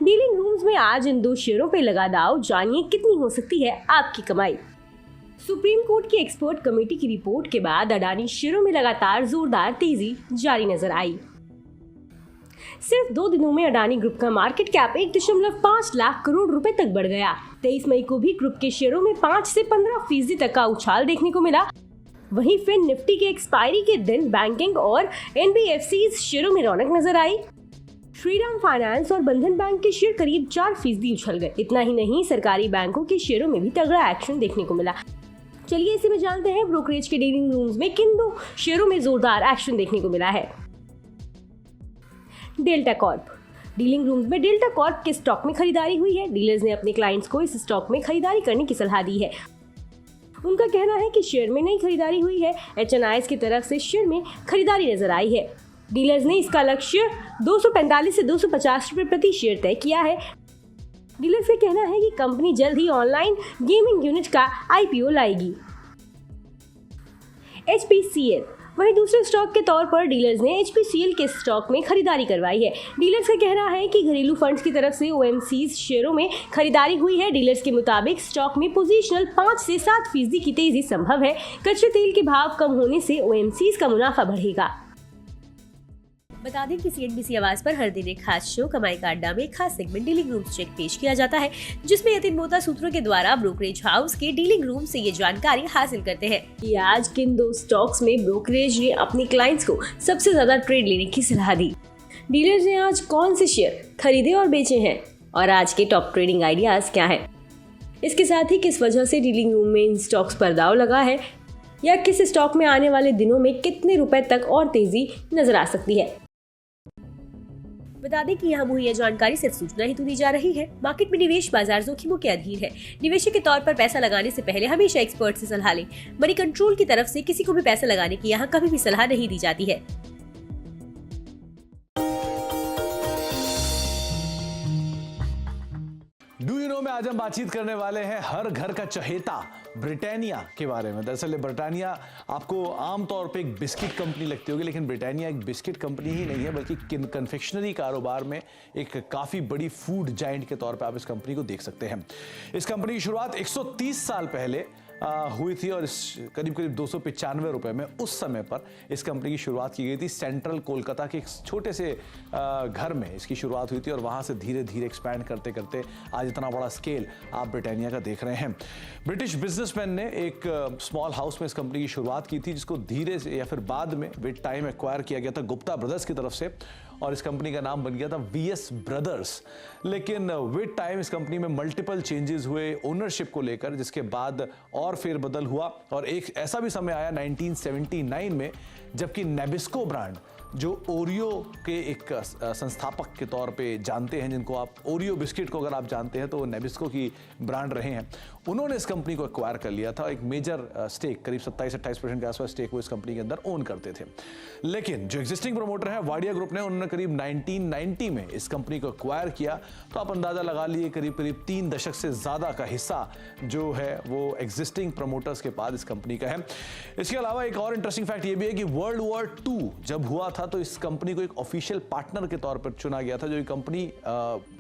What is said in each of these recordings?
Dealing rooms में आज इन दो शेयरों पे लगा दाव, जानिए कितनी हो सकती है आपकी कमाई। सुप्रीम कोर्ट की एक्सपर्ट कमेटी की रिपोर्ट के बाद अडानी शेयरों में लगातार जोरदार तेजी जारी नजर आई। सिर्फ 2 दिनों में अडानी ग्रुप का मार्केट कैप 1.5 लाख करोड़ रुपए तक बढ़ गया। 23 मई को भी ग्रुप के शेयरों में 5 से 15% तक का उछाल देखने को मिला। वहीं फिर निफ्टी के एक्सपायरी के दिन बैंकिंग और एनबीएफसीज शेयरों में रौनक नजर आई। श्रीराम फाइनेंस और बंधन बैंक के शेयर करीब 4% उछल गए। इतना ही नहीं, सरकारी बैंकों के शेयरों में भी तगड़ा एक्शन देखने को मिला। चलिए इसी में जानते हैं ब्रोकरेज के डीलिंग रूम्स में किन दो शेयरों में जोरदार एक्शन देखने को मिला है। Delta Corp. डीलिंग रूम्स में डेल्टा कॉर्प के स्टॉक में खरीदारी हुई है। डीलर्स ने अपने क्लाइंट्स को इस स्टॉक में खरीदारी करने की सलाह दी है। उनका कहना है कि शेयर में नई खरीदारी हुई है। एचएनआईएस की तरफ से शेयर में खरीदारी नजर आई है। डीलर्स ने इसका लक्ष्य 245 से 250 रुपए प्रति शेयर तय किया है। डीलर्स का कहना है कि कंपनी जल्द ही ऑनलाइन गेमिंग यूनिट का आईपीओ लाएगी। एचपीसीएल। वहीं दूसरे स्टॉक के तौर पर डीलर्स ने एचपीसीएल के स्टॉक में खरीदारी करवाई है। डीलर्स का कहना है कि घरेलू फंड्स की तरफ से ओएमसीज शेयरों में खरीदारी हुई है। डीलर्स के मुताबिक स्टॉक में पोजीशनल 5 से 7% की तेजी संभव है। कच्चे तेल के भाव कम होने से ओएमसीज का मुनाफा बढ़ेगा। बता दें कि सीएनबीसी आवाज पर हर दिन एक खास शो कमाई का अड्डा में एक खास सेगमेंट डीलिंग रूम्स चेक पेश किया जाता है, जिसमें यतिन मोहता सूत्रों के द्वारा ब्रोकरेज हाउस के डीलिंग रूम से ये जानकारी हासिल करते हैं कि आज किन दो स्टॉक्स में ब्रोकरेज ने अपने क्लाइंट्स को सबसे ज्यादा ट्रेड लेने की सलाह दी। डीलर्स ने आज कौन से शेयर खरीदे और बेचे हैं और आज के टॉप ट्रेडिंग आइडियाज क्या है। इसके साथ ही किस वजह से डीलिंग रूम में इन स्टॉक्स पर दाव लगा है या किस स्टॉक में आने वाले दिनों में कितने रुपए तक और तेजी नजर आ सकती है। बता दें कि यहाँ मुहैया जानकारी सिर्फ सूचना ही तो दी जा रही है। मार्केट में निवेश बाजार जोखिमों के अधीन है। निवेशक के तौर पर पैसा लगाने से पहले हमेशा एक्सपर्ट से सलाह लें। मनी कंट्रोल की तरफ से किसी को भी पैसा लगाने की यहाँ कभी भी सलाह नहीं दी जाती है। डू यू नो में आज हम बातचीत करने वाले हैं हर घर का चहेता ब्रिटानिया के बारे में। दरअसल ब्रिटानिया आपको आमतौर पे एक बिस्किट कंपनी लगती होगी, लेकिन ब्रिटानिया एक बिस्किट कंपनी ही नहीं है, बल्कि कन्फेक्शनरी कारोबार में एक काफ़ी बड़ी फूड जायंट के तौर पे आप इस कंपनी को देख सकते हैं। इस कंपनी की शुरुआत 130 साल पहले हुई थी और करीब 295 रुपए में उस समय पर इस कंपनी की शुरुआत की गई थी। सेंट्रल कोलकाता के एक छोटे से घर में इसकी शुरुआत हुई थी और वहाँ से धीरे धीरे एक्सपैंड करते करते आज इतना बड़ा स्केल आप ब्रिटानिया का देख रहे हैं। ब्रिटिश बिजनेसमैन ने एक स्मॉल हाउस में इस कंपनी की शुरुआत की थी, जिसको धीरे से या फिर बाद में विद टाइम एक्वायर किया गया था गुप्ता ब्रदर्स की तरफ से और इस कंपनी का नाम बन गया था वीएस ब्रदर्स। लेकिन विद टाइम इस कंपनी में मल्टीपल चेंजेस हुए ओनरशिप को लेकर, जिसके बाद और फेरबदल हुआ और एक ऐसा भी समय आया 1979 में जबकि नेबिस्को ब्रांड, जो ओरियो के एक संस्थापक के तौर पे जानते हैं, जिनको आप ओरियो बिस्किट को अगर आप जानते हैं तो वो नेबिस्को की ब्रांड रहे हैं, उन्होंने इस कंपनी को एक्वायर कर लिया था। एक मेजर स्टेक करीब 27-28% के आसपास स्टेक वो इस कंपनी के अंदर ओन करते थे। लेकिन जो एग्जिस्टिंग प्रमोटर है वाडिया ग्रुप ने, उन्होंने करीब 1990 में इस कंपनी को एक्वायर किया। तो आप अंदाजा लगा लिए करीब 3 दशक से ज़्यादा का हिस्सा जो है वो एग्जिस्टिंग प्रमोटर्स के पास इस कंपनी का है। इसके अलावा एक और इंटरेस्टिंग फैक्ट ये भी है कि वर्ल्ड वॉर 2 जब हुआ था तो इस कंपनी को एक ऑफिशियल पार्टनर के तौर पर चुना गया था। जो ये कंपनी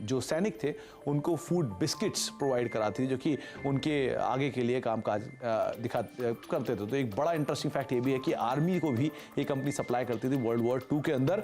जो सैनिक थे उनको फूड बिस्किट्स प्रोवाइड कराती थी, जो कि उनके आगे के लिए कामकाज करते थे। तो एक बड़ा इंटरेस्टिंग फैक्ट ये भी है कि आर्मी को भी ये कंपनी सप्लाई करती थी वर्ल्ड वॉर 2 के अंदर।